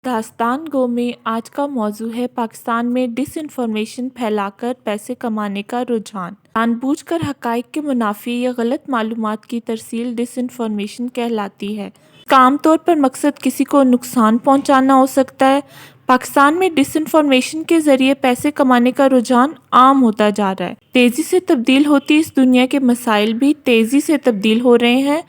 दास्तान गो में आज का मौजू है पाकिस्तान में डिसइंफॉर्मेशन फैलाकर पैसे कमाने का रुझान। जानबूझकर हक़ाइक़ के मुनाफी या गलत मालूमात की तरसील डिसइंफॉर्मेशन कहलाती है। इसका आमतौर पर मकसद किसी को नुकसान पहुंचाना हो सकता है। पाकिस्तान में डिसइंफॉर्मेशन के जरिए पैसे कमाने का रुझान आम होता जा रहा है। तेज़ी से तब्दील होती इस दुनिया के मसाइल भी तेज़ी से तब्दील हो रहे हैं।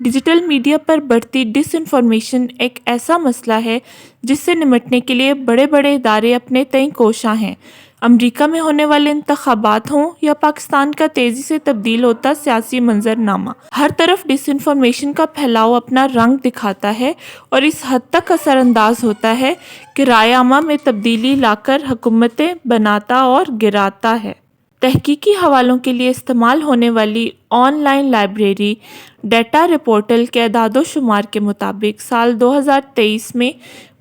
डिजिटल मीडिया पर बढ़ती डिसइंफॉर्मेशन एक ऐसा मसला है जिससे निपटने के लिए बड़े बड़े इदारे अपने तय कोशां हैं। अमेरिका में होने वाले इंतखाबात हों या पाकिस्तान का तेज़ी से तब्दील होता सियासी मंजरनामा, हर तरफ डिसइंफॉर्मेशन का फैलाव अपना रंग दिखाता है और इस हद तक असरअंदाज होता है कि राय आमा में तब्दीली लाकर हुकूमतें बनाता और गिराता है। तहकीकी हवालों के लिए इस्तेमाल होने वाली ऑनलाइन लाइब्रेरी डेटा रिपोर्टल के अदाद-ओ-शुमार के मुताबिक साल 2023 में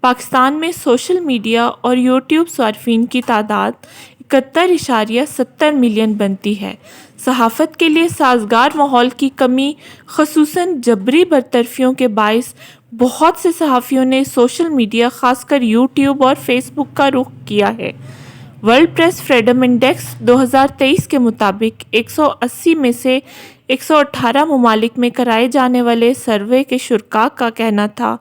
पाकिस्तान में सोशल मीडिया और यूट्यूब सार्फिन की तादाद 71.70 मिलियन बनती है। सहाफ़त के लिए साज़गार माहौल की कमी, ख़ुसूसन जबरी बरतरफियों के बाइस बहुत से सहाफ़ियों ने सोशल मीडिया ख़ासकर यूट्यूब और फेसबुक का रुख किया है। वर्ल्ड प्रेस फ्रीडम इंडेक्स 2023 के मुताबिक 180 में से 118 ममालिक में कराए जाने वाले सर्वे के शुरा का कहना था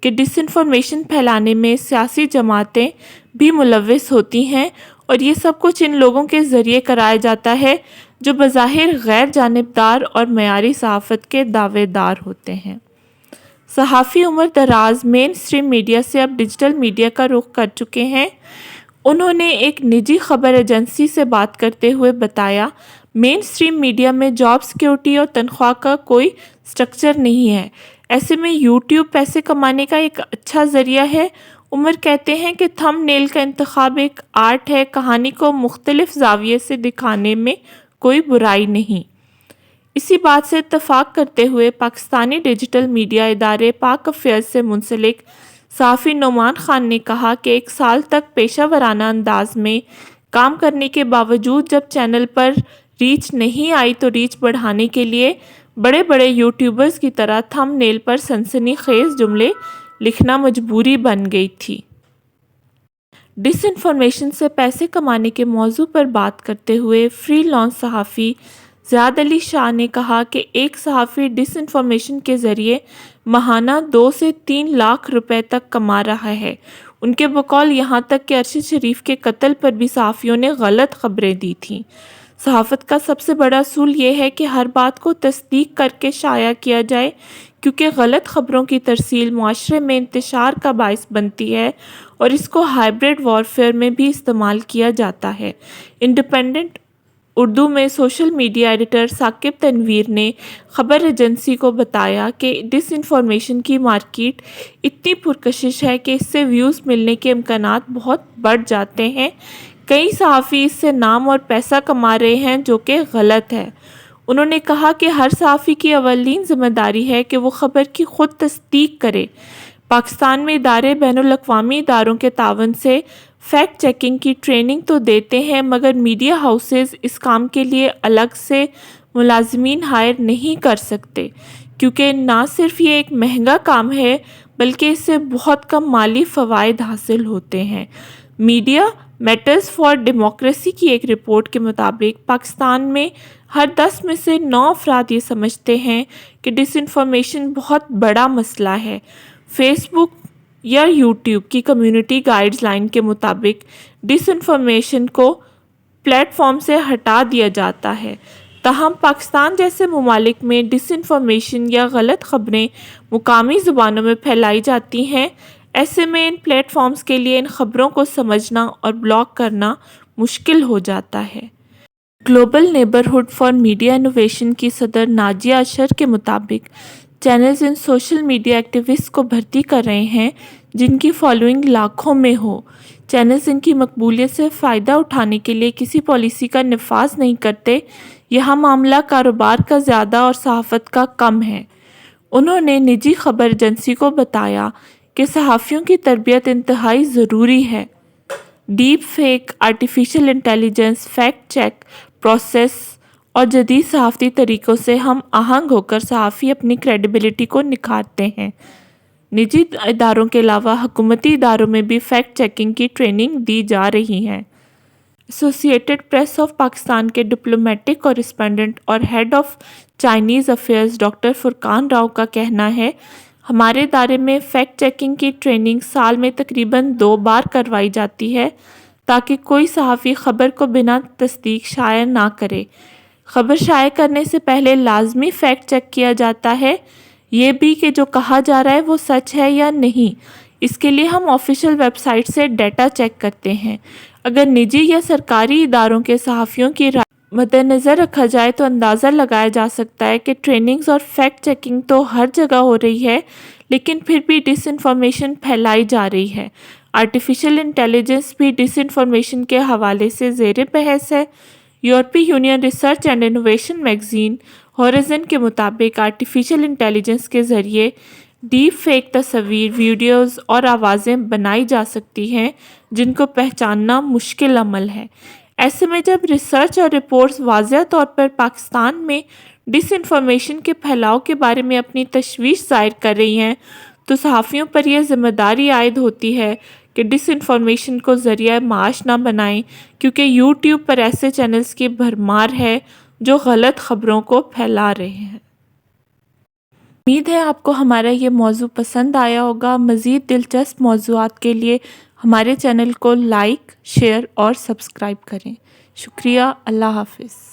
कि डिसइंफॉर्मेशन फैलाने में सियासी जमातें भी मुलव्वस होती हैं और ये सब कुछ इन लोगों के ज़रिए कराया जाता है जो बज़ाहिर गैर जानिबदार और मयारी सहाफ़त के दावेदार होते हैं। सहाफ़ी उम्र दराज मेन स्ट्रीम मीडिया से अब डिजिटल मीडिया का रुख कर चुके हैं। उन्होंने एक निजी खबर एजेंसी से बात करते हुए बताया, मेन स्ट्रीम मीडिया में जॉब सिक्योरिटी और तनख्वाह का कोई स्ट्रक्चर नहीं है। ऐसे में यूट्यूब पैसे कमाने का एक अच्छा ज़रिया है। उमर कहते हैं कि थंबनेल का इंतखाब एक आर्ट है, कहानी को मुख्तलिफ ज़ाविये से दिखाने में कोई बुराई नहीं। इसी बात से इत्तफाक करते हुए पाकिस्तानी डिजिटल मीडिया इदारे पाक अफेयर्स से मुंसलिक सहाफ़ी नोमान खान ने कहा कि 1 साल तक पेशा वराना अंदाज में काम करने के बावजूद जब चैनल पर रीच नहीं आई तो रीच बढ़ाने के लिए बड़े बड़े यूट्यूबर्स की तरह थंबनेल पर सनसनीखेज जुमले लिखना मजबूरी बन गई थी। डिसइंफॉर्मेशन से पैसे कमाने के मौजू पर बात करते हुए फ्रीलांस सहाफ़ी ज़ियाद अली शाह ने कहा कि एक सहाफ़ी डिसइंफॉर्मेशन के ज़रिए माहाना 2 से 3 लाख रुपए तक कमा रहा है। उनके बकौल यहाँ तक कि अरशद शरीफ के कत्ल पर भी सहाफ़ियों ने गलत खबरें दी थीं। सहाफ़त का सबसे बड़ा असूल ये है कि हर बात को तस्दीक करके शाया किया जाए, क्योंकि गलत खबरों की तरसील मुआशरे में इंतशार का बाइस बनती है और इसको हाइब्रिड वॉरफेयर में भी इस्तेमाल किया जाता है। इंडिपेंडेंट उर्दू में social media editor Saqib Tanveer ने खबर एजेंसी को बताया कि डिसइंफॉर्मेशन की मार्केट इतनी पुरकशिश है कि इससे व्यूज़ मिलने के इम्कानात बहुत बढ़ जाते हैं। कई सहाफ़ी इससे नाम और पैसा कमा रहे हैं, जो कि गलत है। उन्होंने कहा कि हर सहाफ़ी की अवलीन ज़िम्मेदारी है कि वो ख़बर की ख़ुद तस्दीक करे। पाकिस्तान में इदारे बैनुल-अक़वामी इदारों के तावन से फैक्ट चेकिंग की ट्रेनिंग तो देते हैं, मगर मीडिया हाउसेस इस काम के लिए अलग से मुलाज़मीन हायर नहीं कर सकते, क्योंकि ना सिर्फ ये एक महंगा काम है बल्कि इससे बहुत कम माली फ़वाइद हासिल होते हैं। मीडिया मैटर्स फॉर डेमोक्रेसी की एक रिपोर्ट के मुताबिक पाकिस्तान में हर 10 में से 9 अफराद ये समझते हैं कि डिसइंफॉर्मेशन बहुत बड़ा मसला है। फेसबुक या यूट्यूब की कम्युनिटी गाइडलाइन के मुताबिक डिसइंफॉर्मेशन को प्लेटफॉर्म से हटा दिया जाता है। ताहम पाकिस्तान जैसे ममालिक में डिसइंफॉर्मेशन या गलत खबरें मुकामी ज़ुबानों में फैलाई जाती हैं। ऐसे में इन प्लेटफॉर्म्स के लिए इन खबरों को समझना और ब्लॉक करना मुश्किल हो जाता है। Global neighbourhood for media innovation की सदर नाजिया अशर के मुताबिक channels in social media activist को भर्ती कर रहे हैं जिनकी फॉलोइंग लाखों में हो। चैनल्स इनकी मकबूलियत से फ़ायदा उठाने के लिए किसी पॉलिसी का नफाज नहीं करते। यहाँ मामला कारोबार का ज़्यादा और सहाफ़त का कम है। उन्होंने निजी खबर एजेंसी को बताया कि सहाफ़ियों की तरबियत इंतहाई ज़रूरी है। Deep fake, artificial intelligence, fact check process और जदीद सहाफ़ती तरीक़ों से हम आहंग होकर सहाफ़ी अपनी क्रेडिबिलिटी को निखारते हैं। نجی اداروں کے علاوہ حکومتی اداروں میں بھی فیکٹ چیکنگ کی ٹریننگ دی جا رہی ہے۔ Associated press of Pakistan کے ڈپلومیٹک کورسپونڈنٹ اور head of Chinese affairs doctor Furqan Rao کا کہنا ہے، ہمارے ادارے میں فیکٹ چیکنگ کی ٹریننگ سال میں تقریباً 2 بار کروائی جاتی ہے تاکہ کوئی صحافی خبر کو بنا تصدیق شائع نہ کرے۔ خبر شائع کرنے سے پہلے لازمی فیکٹ چیک کیا جاتا ہے، یہ بھی کہ جو کہا جا رہا ہے وہ سچ ہے یا نہیں۔ اس کے لیے ہم آفیشیل ویب سائٹ سے ڈیٹا چیک کرتے ہیں۔ اگر نجی یا سرکاری اداروں کے صحافیوں کی رائے مد نظر رکھا جائے تو اندازہ لگایا جا سکتا ہے کہ ٹریننگز اور فیکٹ چیکنگ تو ہر جگہ ہو رہی ہے، لیکن پھر بھی ڈس انفارمیشن پھیلائی جا رہی ہے۔ آرٹیفیشل انٹیلیجنس بھی ڈس انفارمیشن کے حوالے سے زیر بحث ہے۔ یورپی union research and innovation magazine horizon کے مطابق آرٹیفیشل انٹیلیجنس کے ذریعے ڈیپ فیک تصاویر، ویڈیوز اور آوازیں بنائی جا سکتی ہیں جن کو پہچاننا مشکل عمل ہے۔ ایسے میں جب ریسرچ اور رپورٹس واضح طور پر پاکستان میں ڈس انفارمیشن کے پھیلاؤ کے بارے میں اپنی تشویش ظاہر کر رہی ہیں تو صحافیوں پر یہ ذمہ داری عائد ہوتی ہے کہ ڈس انفارمیشن کو ذریعہ معاش نہ بنائیں، کیونکہ یوٹیوب پر ایسے چینلز کی بھرمار ہے جو غلط خبروں کو پھیلا رہے ہیں۔ امید ہے آپ کو ہمارا یہ موضوع پسند آیا ہوگا۔ مزید دلچسپ موضوعات کے لیے ہمارے چینل کو لائک، شیئر اور سبسکرائب کریں۔ شکریہ۔ اللہ حافظ۔